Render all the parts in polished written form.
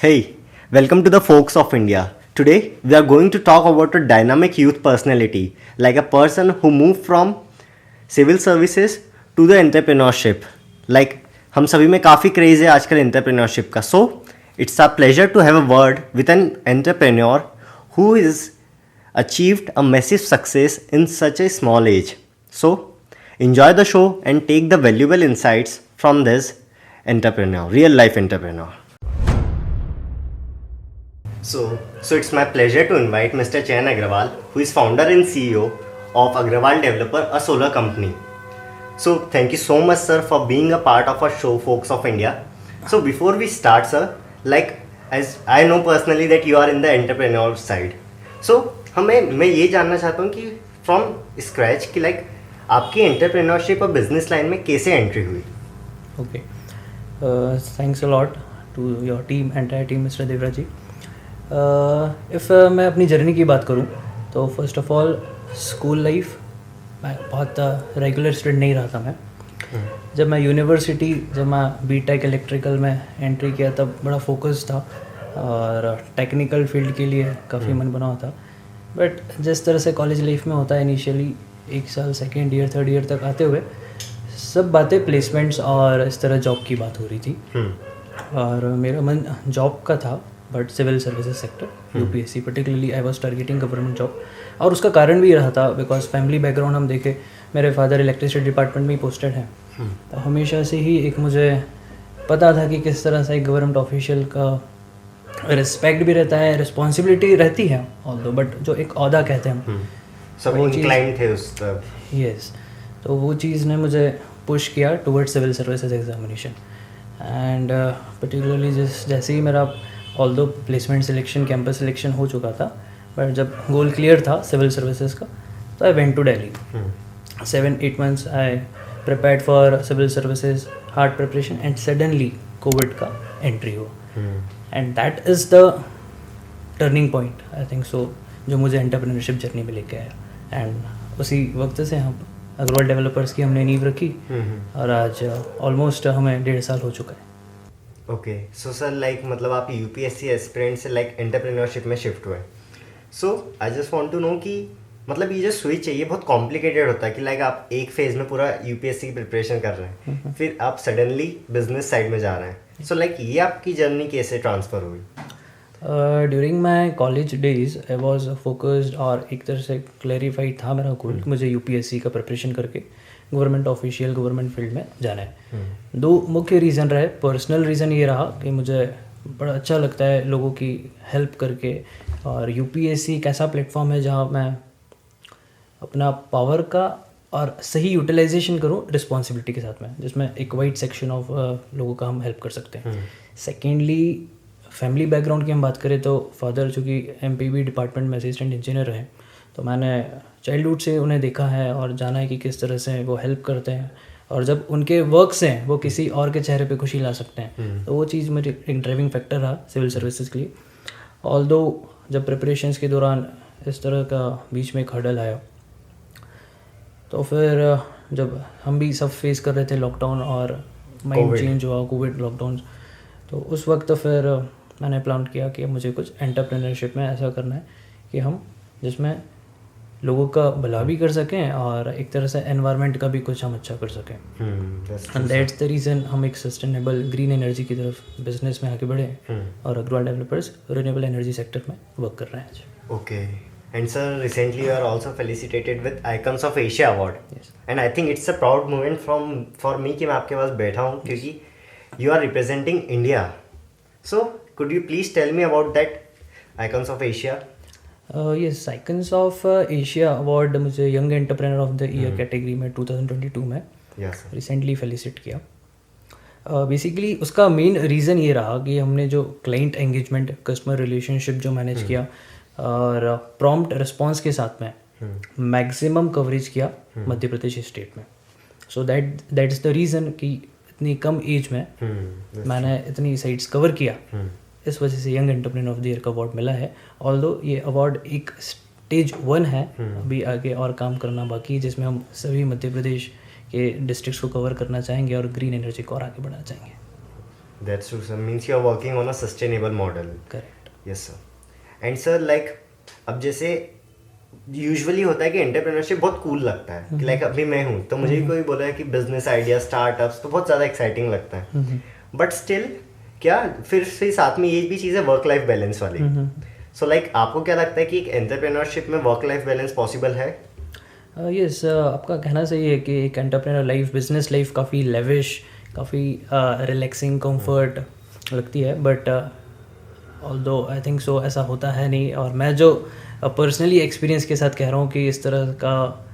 Hey, welcome to the Folks of India. Today, we are going to talk about a dynamic youth personality, like a person who moved from civil services to the entrepreneurship. Like हम सभी में काफ़ी craze है आजकल entrepreneurship का. So, it's a pleasure to have a word with an entrepreneur who is achieved a massive success in such a small age. So, enjoy the show and take the valuable insights from this entrepreneur, real life entrepreneur. So it's my pleasure to invite Mr. Chayan Agrawal, who is founder and CEO of Agrawal Developer, a solar company. So thank you so much, sir, for being a part of our show, Folks of India. So before we start, sir, like as I know personally that you are in the entrepreneur side. So मैं ये जानना चाहता हूँ कि from scratch कि like आपकी entrepreneurship और business line में कैसे entry हुई? Okay, thanks a lot to your team, entire team, Mr. Devra जी. मैं अपनी जर्नी की बात करूं तो first of all school life मैं बहुत रेगुलर स्टूडेंट नहीं रहा था मैं. जब मैं यूनिवर्सिटी जब मैं बीटेक इलेक्ट्रिकल में एंट्री किया तब बड़ा फोकस था और टेक्निकल फील्ड के लिए काफ़ी मन बना हुआ था. बट जिस तरह से कॉलेज लाइफ में होता है इनिशियली 1 साल सेकेंड ईयर थर्ड ईयर तक आते हुए सब बातें प्लेसमेंट्स और इस तरह जॉब की बात हो रही थी. और मेरा मन जॉब का था but civil services sector UPSC particularly I was targeting government job. और उसका कारण भी रहा था बिकॉज फैमिली बैकग्राउंड हम देखें मेरे फादर इलेक्ट्रिसिटी डिपार्टमेंट में ही पोस्टेड हैं. तो हमेशा से ही एक मुझे पता था कि किस तरह से एक गवर्नमेंट ऑफिशियल का रिस्पेक्ट भी रहता है, रिस्पॉन्सिबिलिटी रहती है ऑल्दो, बट जो एक औहदा कहते हैं हम सब इंक्लाइन थे उस तरफ. यस, तो वो चीज़ ने मुझे पुश किया towards civil services examination. And particularly जैसे ही मेरा although placement selection campus selection हो चुका था बट जब गोल क्लियर था सिविल सर्विसेज का तो I went to Delhi. 7-8 months I prepared for civil services, hard preparation and suddenly Covid का एंट्री हुआ. And that is the turning point I think so जो मुझे एंटरप्रेन्योरशिप जर्नी में लेके आया. एंड उसी वक्त से हम अग्रवाल डेवलपर्स की हमने नींव रखी और आज ऑलमोस्ट हमें 1.5 साल हो चुका है. ओके, सो सर लाइक मतलब आप यूपीएससी एस्पिरेंट से लाइक एंटरप्रेन्योरशिप में शिफ्ट हुए. So I just want to know कि मतलब ये जो स्विच है ये बहुत कॉम्प्लिकेटेड होता है कि लाइक आप एक फेज में पूरा यूपीएससी की प्रिपरेशन कर रहे हैं फिर आप सडनली बिजनेस साइड में जा रहे हैं. सो लाइक ये आपकी जर्नी कैसे ट्रांसफ़र हुई? During my college days I was focused और एक तरह से क्लैरिफाइड था मेरा गोल मुझे यूपीएससी का प्रिपरेशन करके गवर्नमेंट ऑफिशियल गवर्नमेंट फील्ड में जाना है. 2 मुख्य रीज़न रहे. पर्सनल रीज़न ये रहा कि मुझे बड़ा अच्छा लगता है लोगों की हेल्प करके और यूपीएससी एक ऐसा प्लेटफॉर्म है जहाँ मैं अपना पावर का और सही यूटिलाइजेशन करूँ रिस्पॉन्सिबिलिटी के साथ में, जिसमें एक वाइड सेक्शन ऑफ लोगों का हम हेल्प कर सकते हैं. सेकेंडली फैमिली बैकग्राउंड की हम बात करें तो फादर चूँकि एमपीबी डिपार्टमेंट में असिस्टेंट इंजीनियर रहे तो मैंने चाइल्डहुड से उन्हें देखा है और जाना है कि किस तरह से वो हेल्प करते हैं और जब उनके वर्क से वो किसी और के चेहरे पे खुशी ला सकते हैं तो वो चीज़ मेरी एक ड्राइविंग फैक्टर रहा सिविल सर्विसेज के लिए. ऑल्दो जब प्रिपरेशंस के दौरान इस तरह का बीच में एक हर्डल आया तो फिर जब हम भी सब फेस कर रहे थे लॉकडाउन और माइंड चेंज हुआ कोविड लॉकडाउन, तो उस वक्त फिर मैंने प्लान किया कि मुझे कुछ एंटरप्रेन्योरशिप में ऐसा करना है कि हम जिसमें लोगों का भला भी कर सकें और एक तरह से एनवायरनमेंट का भी कुछ हम अच्छा कर सकें. एंड दैट्स द रीज़न हम एक सस्टेनेबल ग्रीन एनर्जी की तरफ बिजनेस में आगे बढ़े और Agarwal developers renewable energy sector में वर्क कर रहे हैं आज. Okay, and sir recently you are also felicitated with icons of Asia award. And I think it's a proud moment for me कि मैं आपके पास बैठा हूँ क्योंकि you are representing India. So could you please tell me about that icons of Asia? Yes, icons of Asia award मुझे young entrepreneur of the year category में 2022 में रिसेंटली फेलिसिट किया. बेसिकली उसका मेन रीज़न ये रहा कि हमने जो क्लाइंट एंगेजमेंट कस्टमर रिलेशनशिप जो मैनेज किया और प्रॉम्प्ट रिस्पॉन्स के साथ में मैक्सिमम कवरेज किया मध्य प्रदेश स्टेट में. सो दैट्स द रीज़न कि इतनी कम एज में मैंने इतनी साइट्स कवर किया. इस वजह से young entrepreneur of the year का अवार्ड मिला है. ऑल्दो ये अवार्ड एक स्टेज 1 है, अभी आगे और काम करना बाकी है जिसमें हम सभी मध्य प्रदेश के डिस्ट्रिक्ट्स को कवर करना चाहेंगे और ग्रीन एनर्जी को और आगे बढ़ाना चाहेंगे. That's true, sir. Means you are working on a sustainable model. Correct. Yes, sir. And sir, like अब जैसे यूजुअली होता है कि एंटरप्रेन्योरशिप बहुत कूल लगता है कि लाइक अभी मैं हूँ तो मुझे भी कोई बोला है कि बिजनेस आइडिया स्टार्टअप्स तो बहुत ज़्यादा एक्साइटिंग लगता है, बट स्टिल क्या फिर से साथ में ये भी चीज़ है वर्क लाइफ बैलेंस वाली. सो लाइक आपको क्या लगता है कि एक एंटरप्रेन्योरशिप में वर्क लाइफ बैलेंस पॉसिबल है? यस, आपका कहना सही है कि एक एंटरप्रेन्योर लाइफ, बिजनेस लाइफ काफ़ी लेविश, काफ़ी रिलैक्सिंग, कंफर्ट लगती है, बट ऑल्दो आई थिंक सो ऐसा होता है नहीं. और मैं जो पर्सनली एक्सपीरियंस के साथ कह रहा हूँ कि इस तरह का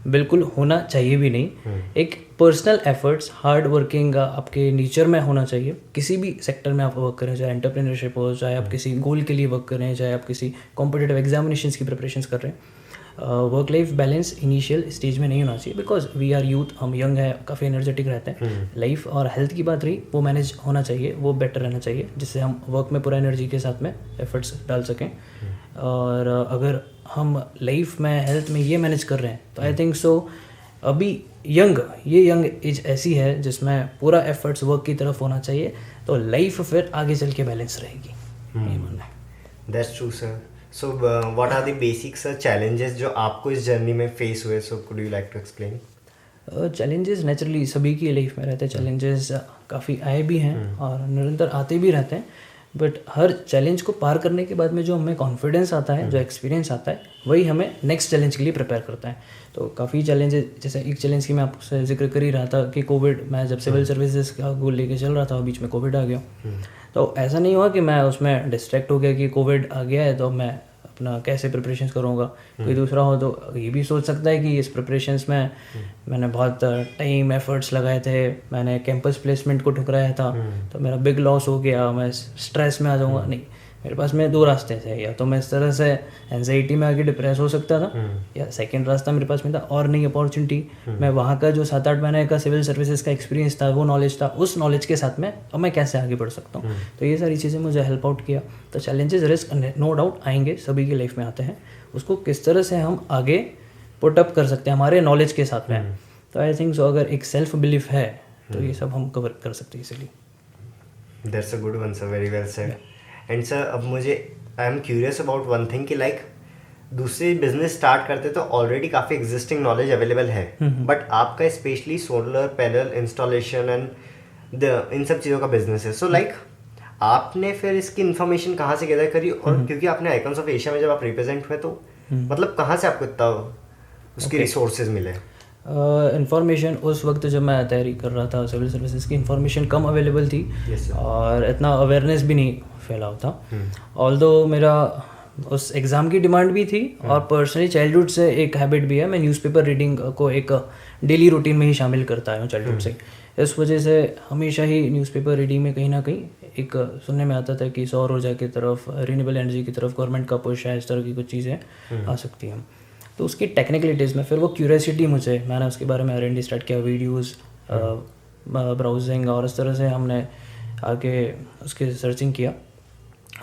बिल्कुल होना चाहिए भी नहीं. एक पर्सनल एफर्ट्स, हार्ड वर्किंग आपके नेचर में होना चाहिए. किसी भी सेक्टर में आप वर्क करें, चाहे एंटरप्रेन्योरशिप हो, चाहे आप किसी गोल के लिए वर्क कर रहे हैं, चाहे आप किसी कॉम्पिटिटिव एग्जामिनेशंस की प्रिपरेशंस कर रहे हैं. Work life balance initial stage में नहीं होना चाहिए, बिकॉज वी आर यूथ, हम यंग हैं, काफ़ी एनर्जेटिक रहते हैं. लाइफ और हेल्थ की बात रही, वो मैनेज होना चाहिए, वो बेटर रहना चाहिए, जिससे हम वर्क में पूरा एनर्जी के साथ में एफर्ट्स डाल सकें. और अगर हम लाइफ में, हेल्थ में ये मैनेज कर रहे हैं तो आई थिंक सो अभी ये यंग एज ऐसी है जिसमें पूरा एफर्ट्स वर्क की तरफ होना चाहिए, तो लाइफ फिर आगे चल के बैलेंस रहेगी. ये मानना है. That's true sir. So what are the basic sir challenges जो आपको इस जर्नी में फेस हुए? So could you like to explain? Challenges naturally सभी की लाइफ में रहते हैं. चैलेंजेस काफ़ी आए भी हैं और निरंतर आते भी रहते हैं, बट हर चैलेंज को पार करने के बाद में जो हमें कॉन्फिडेंस आता है, जो एक्सपीरियंस आता है, वही हमें नेक्स्ट चैलेंज के लिए प्रिपेयर करता है. तो काफ़ी चैलेंजेस, जैसे एक चैलेंज की मैं आपसे जिक्र कर ही रहा था कि कोविड, मैं जब सिविल सर्विसेज का गोल लेके चल रहा था, बीच में कोविड आ गया. तो ऐसा नहीं हुआ कि मैं उसमें डिस्ट्रैक्ट हो गया कि कोविड आ गया है तो मैं अपना कैसे प्रिपरेशन करूँगा. कोई दूसरा हो तो ये भी सोच सकता है कि इस प्रिपरेशंस में मैंने बहुत टाइम एफर्ट्स लगाए थे, मैंने कैंपस प्लेसमेंट को ठुकराया था, तो मेरा बिग लॉस हो गया, मैं स्ट्रेस में आ जाऊँगा. नहीं, मेरे पास में दो रास्ते थे. या तो मैं इस तरह से एंजाइटी में आके डिप्रेस हो सकता था, या सेकंड रास्ता मेरे पास में था और नई अपॉर्चुनिटी. मैं वहाँ का जो 7-8 महीने का सिविल सर्विसेज का एक्सपीरियंस था, वो नॉलेज था, उस नॉलेज के साथ में अब मैं कैसे आगे बढ़ सकता हूँ. तो ये सारी चीज़ें मुझे हेल्प आउट किया. तो चैलेंजेस, रिस्क नो डाउट आएंगे, सभी की लाइफ में आते हैं. उसको किस तरह से हम आगे पुट अप कर सकते हैं हमारे नॉलेज के साथ में. तो आई थिंक सो अगर एक सेल्फ बिलीफ है तो ये सब हम कवर कर सकते हैं इसीलिए. That's a good one sir, very well said. And sir अब मुझे I am curious about one thing कि लाइक दूसरे बिजनेस स्टार्ट करते तो ऑलरेडी काफ़ी एग्जिस्टिंग नॉलेज अवेलेबल है, बट आपका specially solar panel installation and in सब चीज़ों का बिजनेस है. सो लाइक आपने फिर इसकी इन्फॉर्मेशन कहाँ से गैदर करी? और क्योंकि आपने आइकन्स ऑफ एशिया में जब आप रिप्रेजेंट हुए तो मतलब कहाँ से आपको इतना उसके रिसोर्सेज मिले? इन्फॉर्मेशन उस वक्त जब मैं तैयारी कर रहा था सिविल सर्विसेज की, इन्फॉर्मेशन कम अवेलेबल थी. और इतना अवेयरनेस भी नहीं फैला था. ऑल्दो मेरा उस एग्ज़ाम की डिमांड भी थी और पर्सनली चाइल्डहुड से एक हैबिट भी है, मैं न्यूज़पेपर रीडिंग को एक डेली रूटीन में ही शामिल करता हूँ चाइल्डहुड से. इस वजह से हमेशा ही न्यूज़पेपर रीडिंग में कहीं ना कहीं एक सुनने में आता था कि सौर ऊर्जा की तरफ, रिन्यूएबल एनर्जी की तरफ गवर्नमेंट का पुश है, इस तरह की कुछ चीज़ें आ सकती हैं. तो उसकी टेक्निकलिटीज़ में फिर वो क्यूरियोसिटी मैंने उसके बारे में R&D स्टार्ट किया, वीडियोस ब्राउजिंग, और इस तरह से हमने आगे उसके सर्चिंग किया.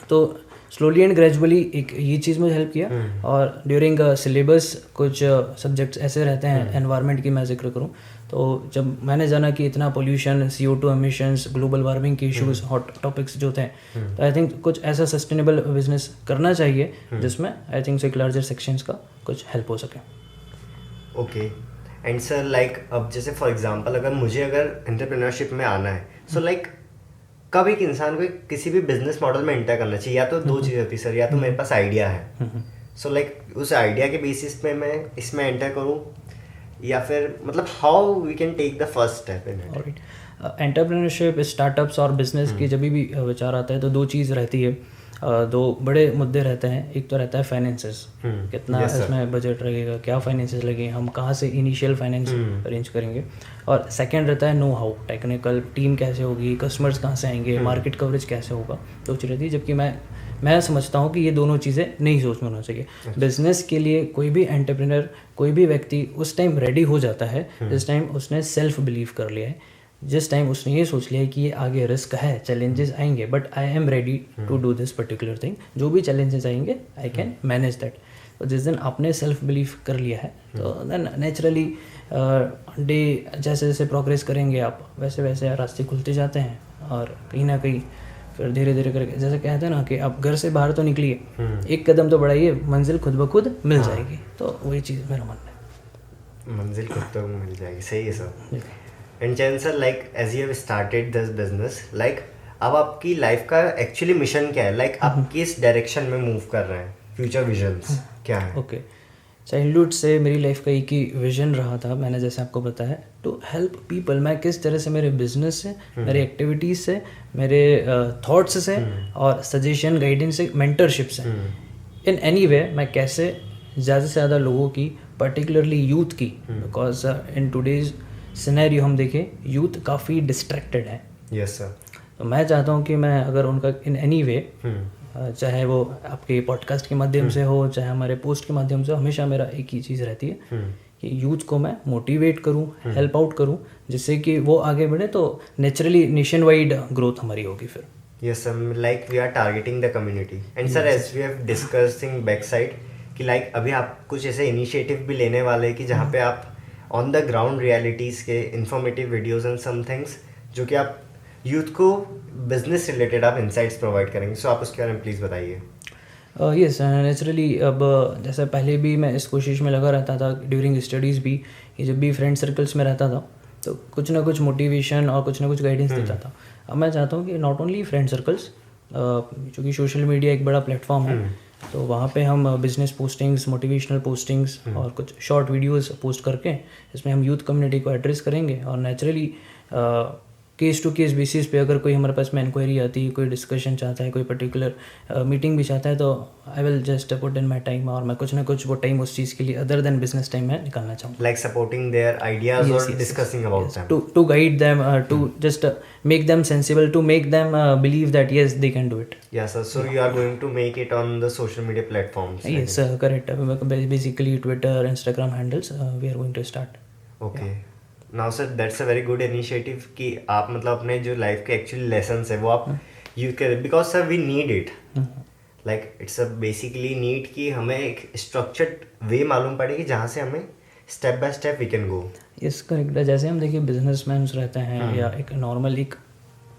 तो स्लोली एंड ग्रेजुअली एक ये चीज़ मुझे हेल्प किया. और ड्यूरिंग सिलेबस कुछ सब्जेक्ट्स ऐसे रहते हैं, एनवायरनमेंट की मैं जिक्र करूँ तो जब मैंने जाना कि इतना pollution, CO2 emissions, global warming के इश्यूज, हॉट टॉपिक्स जो थे, तो आई थिंक कुछ ऐसा सस्टेनेबल बिजनेस करना चाहिए जिसमें आई थिंक एक लार्जर सेक्शंस का कुछ हेल्प हो सके. ओके. एंड सर लाइक अब जैसे फॉर एग्जांपल अगर एंटरप्रेन्योरशिप में आना है, सो लाइक कब एक इंसान को किसी भी बिजनेस मॉडल में एंटर करना चाहिए? या तो दो चीज़ होती है सर, या तो मेरे पास आइडिया है, सो लाइक उस आइडिया के बेसिस पे मैं इसमें एंटर करूँ, या फिर मतलब how we can take the first step in it? Entrepreneurship, startups और बिजनेस की जब भी विचार आता है तो दो चीज़ रहती है, दो बड़े मुद्दे रहते हैं. एक तो रहता है फाइनेंसेस, कितना इसमें बजट लगेगा, क्या फाइनेंसेस लगेंगे, हम कहाँ से इनिशियल फाइनेंस अरेंज करेंगे. और सेकंड रहता है नो हाउ, टेक्निकल टीम कैसे होगी, कस्टमर्स कहाँ से आएंगे, मार्केट कवरेज कैसे होगा. तो चीज़ रहती है. जबकि मैं समझता हूँ कि ये दोनों चीज़ें नहीं सोच में होना चाहिए. बिजनेस के लिए कोई भी एंटरप्रेन्योर, कोई भी व्यक्ति उस टाइम रेडी हो जाता है जिस टाइम उसने सेल्फ बिलीव कर लिया है, जिस टाइम उसने ये सोच लिया है कि ये आगे रिस्क है, चैलेंजेस आएंगे, but I am ready to do this particular thing. जो भी चैलेंजेस आएंगे आई कैन मैनेज दैट. तो जिस दिन आपने सेल्फ बिलीव कर लिया है तो देन नेचुरली डे जैसे जैसे प्रोग्रेस करेंगे आप, वैसे वैसे रास्ते खुलते जाते हैं और कहीं ना कहीं फिर धीरे धीरे करके जैसे कहते हैं ना कि आप घर से बाहर तो निकलिए, एक कदम तो बढ़ाइए, मंजिल खुद ब खुद मिल जाएगी। तो वही चीज़ मेरा मानना है, मंजिल खुद तो मिल जाएगी। सही है सर। एंड चैन sir, like as you have started this business, like अब आपकी लाइफ का एक्चुअली मिशन क्या है? लाइक आप किस डायरेक्शन में मूव कर रहे हैं? फ्यूचर विजन्स क्या है? ओके, चाइल्डहुड से मेरी लाइफ का एक ही विजन रहा था, मैंने जैसे आपको बताया, टू हेल्प पीपल। मैं किस तरह से मेरे बिजनेस से, मेरे एक्टिविटीज़ से, मेरे थॉट्स से और सजेशन गाइडेंस से, मेंटरशिप से, इन एनी वे मैं कैसे ज़्यादा से ज़्यादा लोगों की, पर्टिकुलरली यूथ की, बिकॉज इन टुडेज सिनेरियो हम देखें यूथ काफ़ी डिस्ट्रैक्टेड है। Yes sir. तो मैं चाहता हूँ कि मैं अगर उनका इन एनी वे, चाहे वो आपके पॉडकास्ट के माध्यम से हो, चाहे हमारे पोस्ट के माध्यम से, हमेशा मेरा एक ही चीज़ रहती है कि यूथ को मैं मोटिवेट करूँ, हेल्प आउट करूँ, जिससे कि वो आगे बढ़े, तो नेचुरली नेशन वाइड ग्रोथ हमारी होगी फिर। Yes sir, like we are targeting the community. And sir, as we have discussing back side कि लाइक अभी आप कुछ ऐसे इनिशिएटिव भी लेने वाले हैं कि जहाँ पे आप ऑन द ग्राउंड रियलिटीज़ के informative videos and some things जो कि आप यूथ को बिजनेस रिलेटेड आप इंसाइट्स प्रोवाइड करेंगे। सो आप उसके बारे में प्लीज़ बताइए। यस, नेचुरली अब जैसे पहले भी मैं इस कोशिश में लगा रहता था ड्यूरिंग स्टडीज़ भी, कि जब भी फ्रेंड सर्कल्स में रहता था तो कुछ ना कुछ मोटिवेशन और कुछ ना कुछ गाइडेंस देता था। अब मैं चाहता हूँ कि नॉट ओनली फ्रेंड सर्कल्स, क्योंकि सोशल मीडिया एक बड़ा प्लेटफॉर्म है, तो वहाँ पे हम बिजनेस पोस्टिंग्स, मोटिवेशनल पोस्टिंग्स और कुछ शॉर्ट वीडियोस पोस्ट करके इसमें हम यूथ कम्युनिटी को एड्रेस करेंगे। और naturally case to case basis पे अगर कोई हमारे पास में इंक्वायरी आती है, कोई डिस्कशन चाहता है, कोई पर्टिकुलर मीटिंग भी चाहता है, तो I will just put in my time, और मैं कुछ ना कुछ वो टाइम उस चीज़ के लिए अदर देन बिजनेस टाइम में निकालना चाहूँगा। लाइक सपोर्टिंग देयर आइडियाज और discussing about them, to guide them, to just make them sensible, to make them believe that yes they can do it. Yes sir, so you are going to make it on the social media platforms? Yes, correct. Basically Twitter, Instagram handles, we are going to start. Okay. Now sir, that's a very good initiative कि आप मतलब अपने जो life के actually lessons है वो आप use करें, because sir we need it. Like it's a basically need कि हमें एक स्ट्रक्चर्ड वे मालूम पड़े कि जहाँ से हमें step by step we can go. Yes, correct. जैसे हम देखिए बिजनेसमैन रहते हैं या एक नॉर्मल एक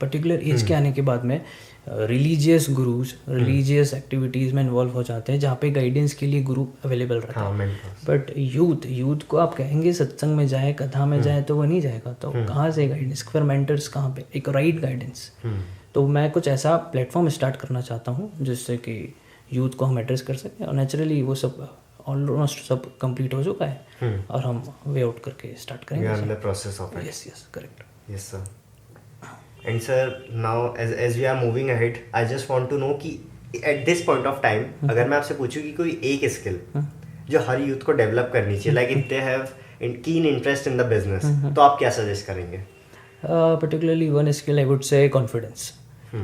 पर्टिकुलर एज के आने के बाद में रिलीजियस गुरुज, रिलीजियस एक्टिविटीज़ में इन्वॉल्व हो जाते हैं, जहाँ पे गाइडेंस के लिए गुरु अवेलेबल रहता है। बट यूथ को आप कहेंगे सत्संग में जाए, कथा में जाए, तो वो नहीं जाएगा। तो कहाँ से गाइडेंस, फिर मेंटर्स कहाँ पे, एक राइट गाइडेंस। तो मैं कुछ ऐसा प्लेटफॉर्म स्टार्ट करना चाहता हूँ जिससे कि यूथ को हम एड्रेस कर सकें, और नेचुरली वो सब ऑलमोस्ट सब कंप्लीट हो चुका है और हम वे आउट करके स्टार्ट करेंगे। We are in the process of it. Yes, correct. Yes sir. And sir, now as we are moving ahead, I just want to know कि at this point of time अगर मैं आपसे पूछूं कि कोई एक स्किल जो हर यूथ को डेवलप करनी चाहिए, like if they have keen interest in the business, तो आप क्या सजेस्ट करेंगे? Particularly one skill I would say confidence.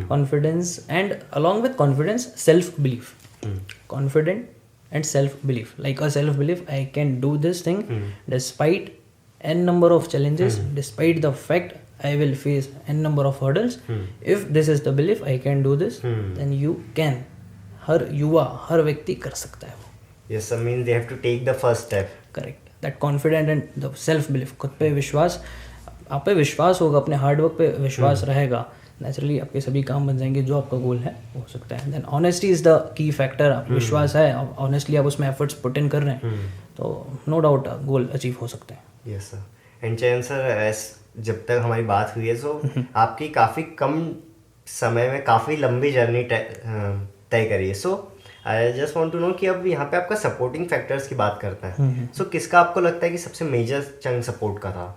Confidence, and along with confidence, self-belief. Confident and self-belief. Like a self-belief, I can do this thing despite n number of challenges, despite the fact I will face n number of hurdles. If this is the belief I can do this, then you can. हर युवा, हर व्यक्ति कर सकता है वो। Yes sir, means they have to take the first step. Correct. That confident and the self-belief, खुद पे विश्वास, आप पे विश्वास होगा, अपने हार्ड वर्क पे विश्वास रहेगा, नेचुरली आपके सभी काम बन जाएंगे, जो आपका गोल है हो सकता है। Then honesty is the key factor. आप विश्वास है, ऑनेस्टली आप उसमें एफर्ट्स पुट इन कर रहे हैं, तो नो डाउट गोल अचीव हो सकते हैं। Yes sir. एंड चैन सर, जब तक हमारी बात हुई है, तो आपकी काफ़ी कम समय में काफ़ी लंबी जर्नी तय करी है। So I just want to know कि अब यहाँ पे आपका सपोर्टिंग फैक्टर्स की बात करता है, सो किसका आपको लगता है कि सबसे मेजर चंक सपोर्ट का था?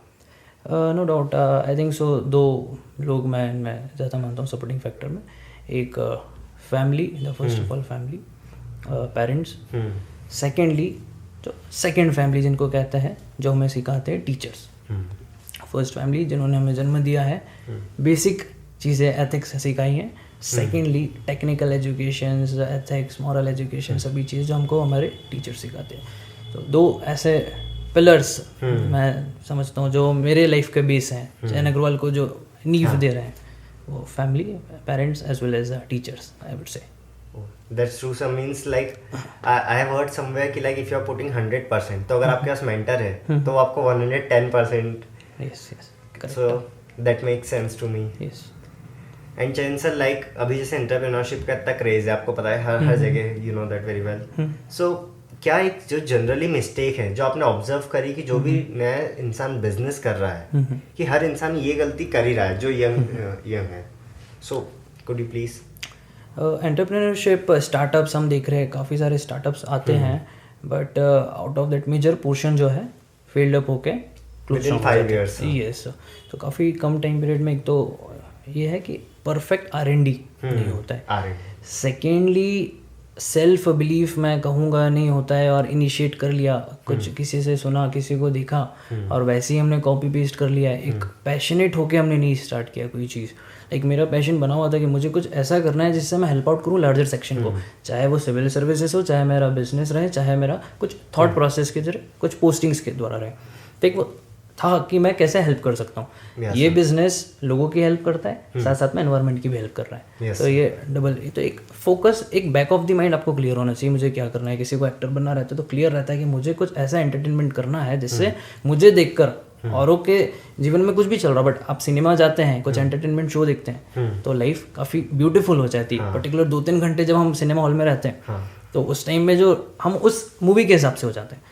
No doubt, I think so दो लोग मैं ज़्यादा मानता हूँ सपोर्टिंग फैक्टर में। एक family, the first of all family, parents. Secondly जो सेकेंड फैमिली जिनको कहते हैं, जो हमें सिखाते हैं, टीचर्स। फर्स्ट फैमिली जिन्होंने हमें जन्म दिया है, बेसिक चीज़ें एथिक्स सिखाई हैं। Secondly technical education, ethics, moral education, सभी चीज़ जो हमको हमारे टीचर सिखाते हैं। तो दो ऐसे पिलर्स मैं समझता हूँ जो मेरे लाइफ के बेस हैं, जैन अग्रवाल को जो नींव दे रहे हैं, वो family, parents as well as teachers, I would say. That's true sir, means like I have heard somewhere कि like if you are putting 100%, तो अगर आपके पास मेंटर है तो वो आपको 110%। Yes, correct. So that makes sense to me. Yes. And चैन sir like अभी जैसे एंटरप्रेन्योरशिप का इतना क्रेज है, आपको पता है हर जगह, you know that very well. So क्या एक जो जनरली मिस्टेक है जो आपने ऑब्जर्व करी कि जो भी नया इंसान बिजनेस कर रहा है कि हर इंसान ये गलती कर ही रहा है जो यंग है. So could you please. Entrepreneurship startups हम देख रहे हैं, काफ़ी सारे स्टार्टअप्स आते हैं, but out of that major portion जो है फील्ड अप होके Within 5 years. यस. तो काफ़ी कम टाइम पीरियड में एक तो ये है कि परफेक्ट R&D नहीं होता है. सेकेंडली सेल्फ बिलीफ मैं कहूँगा नहीं होता है, और इनिशिएट कर लिया कुछ, किसी से सुना, किसी को देखा और वैसे ही हमने कॉपी पेस्ट कर लिया है. एक पैशनेट होके हमने नहीं स्टार्ट किया कोई चीज़. एक मेरा पैशन बना हुआ था कि मुझे कुछ ऐसा करना है जिससे मैं हेल्प आउट करूँ लार्जर सेक्शन को, चाहे वो सिविल सर्विसेज हो, चाहे मेरा बिजनेस रहे, चाहे मेरा कुछ थॉट प्रोसेस के जरिए, कुछ पोस्टिंग्स के द्वारा रहे. तो एक वो था कि मैं कैसे हेल्प कर सकता हूँ. ये बिजनेस लोगों की हेल्प करता है, साथ साथ में एनवायरनमेंट की भी हेल्प कर रहा है. तो ये डबल, तो एक फोकस, एक बैक ऑफ द माइंड आपको क्लियर होना चाहिए मुझे क्या करना है. किसी को एक्टर बनना रहता है तो क्लियर रहता है कि मुझे कुछ ऐसा एंटरटेनमेंट करना है जिससे मुझे देखकर औरों के जीवन में कुछ भी चल रहा, बट आप सिनेमा जाते हैं, कुछ एंटरटेनमेंट शो देखते हैं तो लाइफ काफ़ी ब्यूटीफुल हो जाती है. पर्टिकुलर 2-3 घंटे जब हम सिनेमा हॉल में रहते हैं तो उस टाइम में जो हम उस मूवी के हिसाब से हो जाते हैं.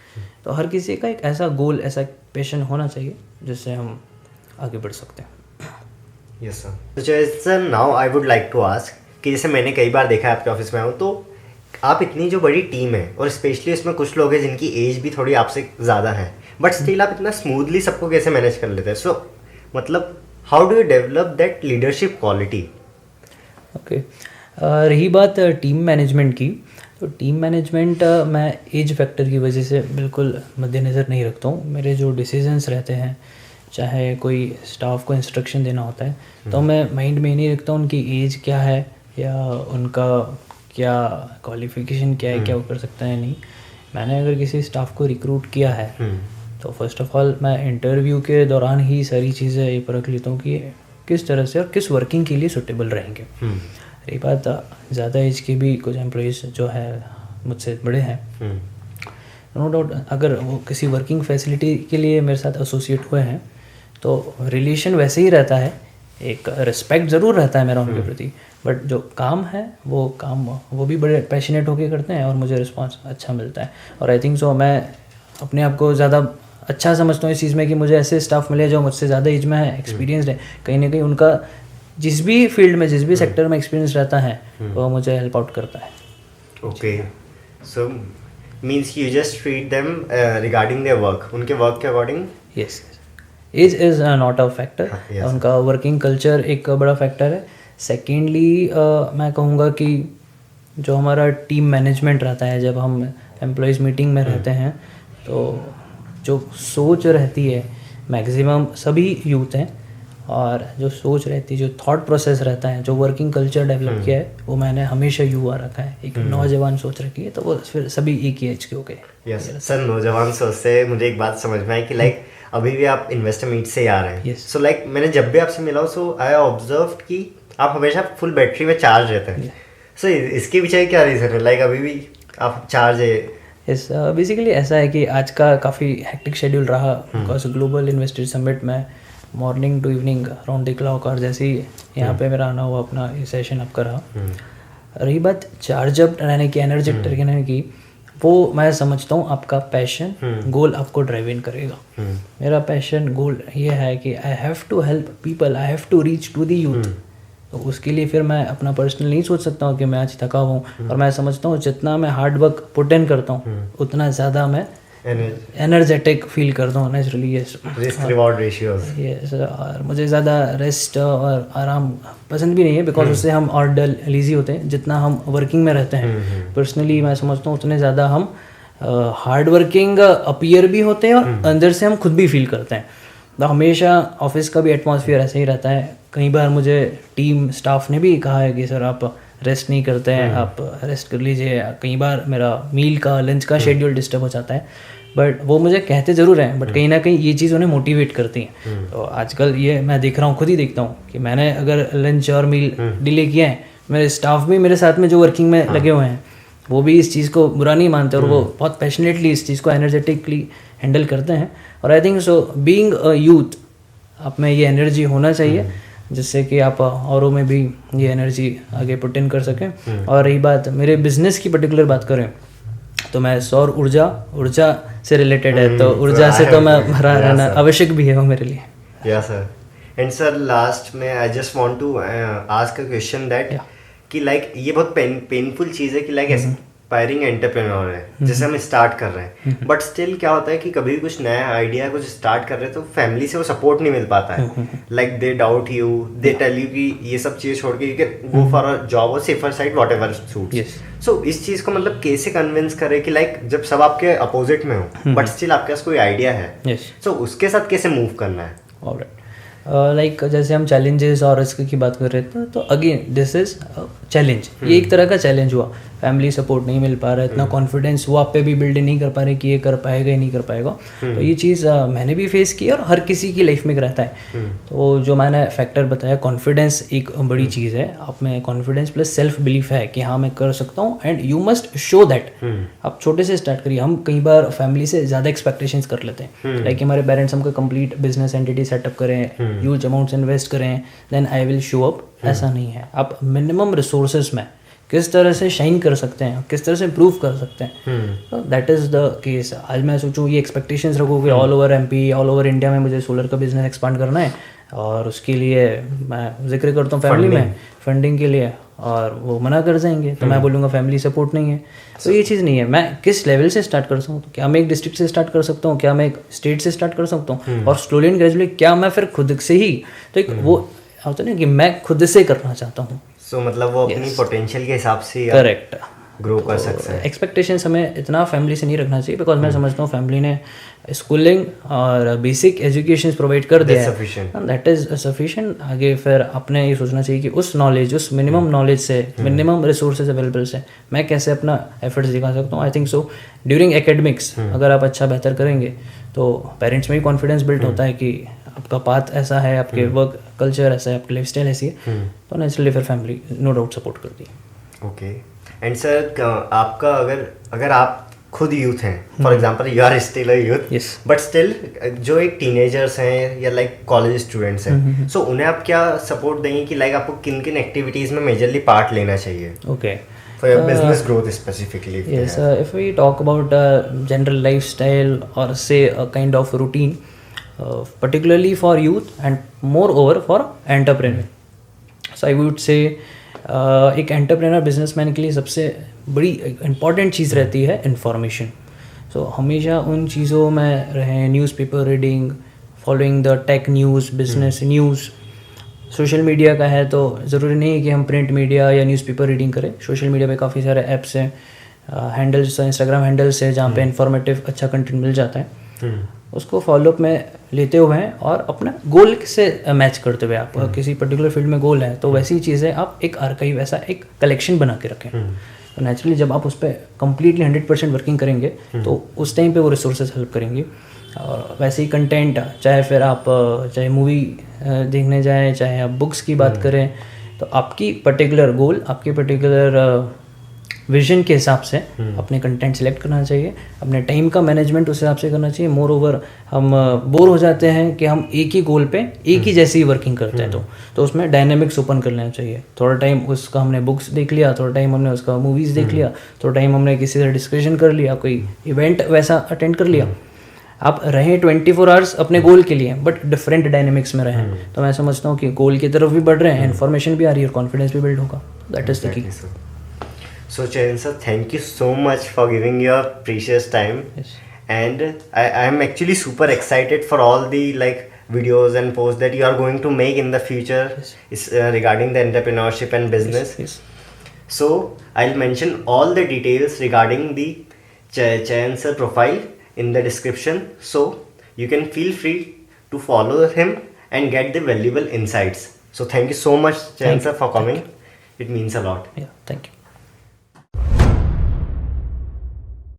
तो हर किसी का एक ऐसा गोल, ऐसा पैशन होना चाहिए जिससे हम आगे बढ़ सकते हैं. Yes sir. Sir now I would like to ask कि जैसे मैंने कई बार देखा है आपके ऑफिस में आऊँ तो आप इतनी जो बड़ी टीम है और स्पेशली इसमें कुछ लोग हैं जिनकी एज भी थोड़ी आपसे ज़्यादा है, बट स्टिल आप इतना स्मूथली सबको कैसे मैनेज कर लेते हैं. सो मतलब how do you develop that leadership quality. Okay, रही बात टीम मैनेजमेंट की, तो टीम मैनेजमेंट मैं एज फैक्टर की वजह से बिल्कुल मद्देनज़र नहीं रखता हूँ. मेरे जो डिसीजंस रहते हैं, चाहे कोई स्टाफ को इंस्ट्रक्शन देना होता है, तो मैं माइंड में नहीं रखता उनकी एज क्या है या उनका क्या क्वालिफिकेशन क्या है, क्या वो कर सकता है. नहीं, मैंने अगर किसी स्टाफ को रिक्रूट किया है तो फर्स्ट ऑफ ऑल मैं इंटरव्यू के दौरान ही सारी चीज़ें ये परख लेता हूँ कि किस तरह से और किस वर्किंग के लिए सूटेबल रहेंगे. रही बात ज़्यादा एज के भी कुछ एम्प्लॉयज़ जो है मुझसे बड़े हैं, नो डाउट अगर वो किसी वर्किंग फैसिलिटी के लिए मेरे साथ एसोसिएट हुए हैं तो रिलेशन वैसे ही रहता है, एक रिस्पेक्ट ज़रूर रहता है मेरा उनके प्रति, बट जो काम है वो काम वो भी बड़े पैशनेट होके करते हैं और मुझे रिस्पांस अच्छा मिलता है. और आई थिंक सो मैं अपने आप को ज़्यादा अच्छा समझता हूँ इस चीज़ में कि मुझे ऐसे स्टाफ मिले जो मुझसे ज़्यादा एज में है, एक्सपीरियंसड है. कहीं ना कहीं उनका जिस भी फील्ड में, जिस भी सेक्टर में एक्सपीरियंस रहता है वो मुझे हेल्प आउट करता है. Okay, so means you just treat them regarding their work, उनके वर्क के अकॉर्डिंग. Yes, age is not a factor, उनका वर्किंग कल्चर एक बड़ा फैक्टर है. सेकेंडली मैं कहूँगा कि जो हमारा टीम मैनेजमेंट रहता है, जब हम एम्प्लॉयज़ मीटिंग में रहते हैं तो जो सोच रहती है, मैक्सिमम सभी यूथ हैं, और जो सोच रहती है, जो थॉट प्रोसेस रहता है, जो वर्किंग कल्चर डेवलप किया है वो मैंने हमेशा युवा रखा है. एक नौजवान सोच रखी है तो वो फिर सभी एक ही एज के हो गए. यस सर, नौजवान सोच से मुझे एक बात समझ में आई कि लाइक अभी भी आप इन्वेस्टर मीट से ही आ रहे हैं. सो लाइक मैंने जब भी आपसे मिला हूँ सो आई ऑब्जर्व कि आप हमेशा फुल बैटरी में चार्ज रहते हैं. सो इसके पीछे क्या रीज़न है, लाइक अभी भी आप चार्ज है? यस, बेसिकली ऐसा है कि आज का काफ़ी हेक्टिक शेड्यूल रहा, बिकॉज ग्लोबल इन्वेस्टर समिट में morning to evening around the clock, और जैसे ही यहाँ पे मेरा आना हुआ, अपना ये सेशन आपका रहा. रही बात चार्ज अप रहने की, एनर्जेटिक रहने की, वो मैं समझता हूँ आपका पैशन गोल आपको ड्राइव इन करेगा. मेरा पैशन गोल ये है कि I have to help people, I have to reach to the youth. तो उसके लिए फिर मैं अपना पर्सनल नहीं सोच सकता हूँ कि मैं आज थका हूँ, और मैं समझता हूँ जितना मैं हार्ड वर्क पुट इन करता हूँ उतना ज़्यादा मैं एनर्जेटिक फील करता हूँ naturally. Yes, risk reward ratios. Yes, और मुझे ज़्यादा रेस्ट और आराम पसंद भी नहीं है, बिकॉज उससे हम और लेजी होते हैं. जितना हम वर्किंग में रहते हैं पर्सनली मैं समझता हूँ उतने ज़्यादा हम हार्ड वर्किंग अपीयर भी होते हैं और अंदर से हम खुद भी फील करते हैं. तो हमेशा ऑफिस का भी एटमॉस्फेयर ऐसे ही रहता है. कई बार मुझे टीम स्टाफ ने भी कहा है कि सर आप रेस्ट नहीं करते हैं, आप रेस्ट कर लीजिए. कई बार मेरा मील का, लंच का शेड्यूल डिस्टर्ब हो जाता है, बट वो मुझे कहते ज़रूर हैं, बट कहीं ना कहीं ये चीज़ उन्हें मोटिवेट करती हैं. तो आजकल ये मैं देख रहा हूँ, खुद ही देखता हूँ कि मैंने अगर लंच और मील डिले किया है, मेरे स्टाफ भी मेरे साथ में जो वर्किंग में लगे हुए हैं वो भी इस चीज़ को बुरा नहीं मानते और वो बहुत पैशनेटली इस चीज़ को एनर्जेटिकली हैंडल करते हैं. और आई think so being a youth आप में ये एनर्जी होना चाहिए. जिससे कि आप औरों में भी ये एनर्जी आगे पुट इन कर सकें। और रही बात मेरे बिजनेस की पर्टिकुलर बात करें तो मैं सौर ऊर्जा से रिलेटेड है, तो ऊर्जा से तो मैं भरा रहना आवश्यक भी है वो मेरे लिए। Yes, sir. And sir, last में I just want to ask a question that कि like ये बहुत पेनफुल चीज़ है कि like एस्पायरिंग एंटरप्रेन्योर है जैसे हम स्टार्ट कर रहे हैं, बट स्टिल क्या होता है कि कभी भी कुछ नया आइडिया कुछ स्टार्ट कर रहे हैं तो फैमिली से वो सपोर्ट नहीं मिल पाता है। Like they doubt you, they tell you कि ये सब चीज़ छोड़ के you can go for a job और safer side whatever suits. So इस चीज़ को मतलब कैसे कन्विंस करे कि लाइक जब सब आपके अपोजिट में हो बट स्टिल आपके पास कोई आइडिया है, सो उसके साथ कैसे मूव करना है? ऑलराइट, लाइक जैसे हम चैलेंजेस और रिस्क की बात कर रहे थे, तो अगेन दिस इज चैलेंज, ये एक तरह का चैलेंज हुआ। फैमिली सपोर्ट नहीं मिल पा रहा है, इतना कॉन्फिडेंस वो आप पे भी बिल्ड नहीं कर पा रहे कि ये कर पाएगा या नहीं कर पाएगा। तो ये चीज़ मैंने भी फेस की और हर किसी की लाइफ में रहता है। तो जो मैंने फैक्टर बताया, कॉन्फिडेंस एक बड़ी चीज़ है। आप में कॉन्फिडेंस प्लस सेल्फ बिलीफ है कि हाँ मैं कर सकता हूँ, and you must show that. आप छोटे से स्टार्ट करिए। हम कई बार फैमिली से ज़्यादा एक्सपेक्टेशंस कर लेते हैं, लाइक हमारे पेरेंट्स हमको कंप्लीट बिजनेस एंटिटी सेटअप करें, ह्यूज अमाउंट्स इन्वेस्ट करें, then I will show up. ऐसा नहीं है। आप मिनिमम रिसोर्सेज में किस तरह से शाइन कर सकते हैं, किस तरह से इम्प्रूव कर सकते हैं, दैट इज़ द केस। आज मैं सोचूं ये एक्सपेक्टेशंस रखूँ कि all over MP, all over India में मुझे सोलर का बिजनेस एक्सपांड करना है, और उसके लिए मैं जिक्र करता हूँ फैमिली में फंडिंग के लिए, और वो मना कर जाएंगे तो मैं बोलूँगा फैमिली सपोर्ट नहीं है। तो ये चीज़ नहीं है। मैं किस लेवल से स्टार्ट कर सकता हूँ? क्या मैं एक डिस्ट्रिक्ट से स्टार्ट कर सकता हूँ? क्या मैं एक स्टेट से स्टार्ट कर सकता हूँ? और स्लोली एंड ग्रेजुअली क्या मैं फिर खुद से ही, तो एक वो होता है ना कि मैं खुद से करना चाहता हूँ। सो मतलब वो अपनी पोटेंशियल के हिसाब से करेक्ट ग्रो कर सकते हैं। एक्सपेक्टेशंस हमें इतना फैमिली से नहीं रखना चाहिए, बिकॉज मैं समझता हूँ फैमिली ने स्कूलिंग और बेसिक एजुकेशन प्रोवाइड कर दिया है, दैट इज़ सफिशिएंट। आगे फिर अपने ये सोचना चाहिए कि उस नॉलेज, उस मिनिमम नॉलेज से, मिनिमम रिसोर्सेज अवेलेबल से मैं कैसे अपना एफर्ट्स दिखा सकता हूँ। आई थिंक सो ड्यूरिंग एकेडमिक्स अगर आप अच्छा बेहतर करेंगे तो पेरेंट्स में भी कॉन्फिडेंस बिल्ड होता है कि आपका पाथ ऐसा है, आपके वर्क कल्चर ऐसा है, आपकी लाइफ स्टाइल ऐसी है, तो नेचुरली फिर फैमिली नो डाउट सपोर्ट करती है। ओके। एंड सर आपका अगर आप खुद यूथ हैं, for example you are still a youth, but still जो एक टीनेजर्स हैं या लाइक कॉलेज स्टूडेंट्स हैं, सो उन्हें आप क्या सपोर्ट देंगे कि लाइक आपको किन किन एक्टिविटीज़ में मेजरली पार्ट लेना चाहिए? Okay, for your business growth specifically? Yes, if we talk about general lifestyle or say a kind of routine, particularly for youth and moreover for entrepreneur, so I would say एक entrepreneur businessman के लिए सबसे बड़ी important चीज़ रहती है information. सो हमेशा उन चीज़ों में रहें, newspaper reading, following the tech news, business news. Social media का है तो ज़रूरी नहीं है कि हम प्रिंट मीडिया या न्यूज़पेपर रीडिंग करें। सोशल मीडिया पे काफ़ी सारे ऐप्स हैं, हैंडल्स, इंस्टाग्राम हैंडल्स है जहाँ पे इन्फॉर्मेटिव अच्छा कंटेंट मिल जाता है। उसको फॉलोअप में लेते हुए और अपना गोल से मैच करते हुए, आप किसी पर्टिकुलर फील्ड में गोल है तो वैसी चीज़ें आप एक आर्काइव, ऐसा एक कलेक्शन बना के रखें। तो नेचुरली जब आप उस पर कम्प्लीटली 100% वर्किंग करेंगे तो उस टाइम पे वो रिसोर्सेज हेल्प करेंगे। और वैसे ही कंटेंट, चाहे फिर आप चाहे मूवी देखने जाएं, चाहे आप बुक्स की बात करें, तो आपकी पर्टिकुलर गोल, आपके पर्टिकुलर विजन के हिसाब से अपने कंटेंट सेलेक्ट करना चाहिए। अपने टाइम का मैनेजमेंट उस हिसाब से करना चाहिए। मोर ओवर हम बोर हो जाते हैं कि हम एक ही गोल पे एक ही जैसी वर्किंग करते हैं, तो उसमें डायनेमिक्स ओपन कर लेना चाहिए। थोड़ा टाइम उसका हमने बुक्स देख लिया, थोड़ा टाइम हमने उसका मूवीज़ देख लिया, थोड़ा टाइम हमने किसी से डिस्कशन कर लिया, कोई इवेंट वैसा अटेंड कर लिया। आप रहें 24 आवर्स अपने गोल के लिए, बट डिफरेंट डायनेमिक्स में रहें। तो मैं समझता हूँ कि गोल की तरफ भी बढ़ रहे हैं, इन्फॉर्मेशन भी आ रही है और कॉन्फिडेंस भी बिल्ड होगा। That is the key. So Charan sir, thank you so much for giving your precious time. Yes. And I am actually super excited for all the like videos and posts that you are going to make in the future. Yes. Is regarding the entrepreneurship and business. Yes. So I'll mention all the details regarding the Charan sir profile in the description. So you can feel free to follow him and get the valuable insights. So thank you so much Charan sir for coming. It means a lot. Yeah, thank you.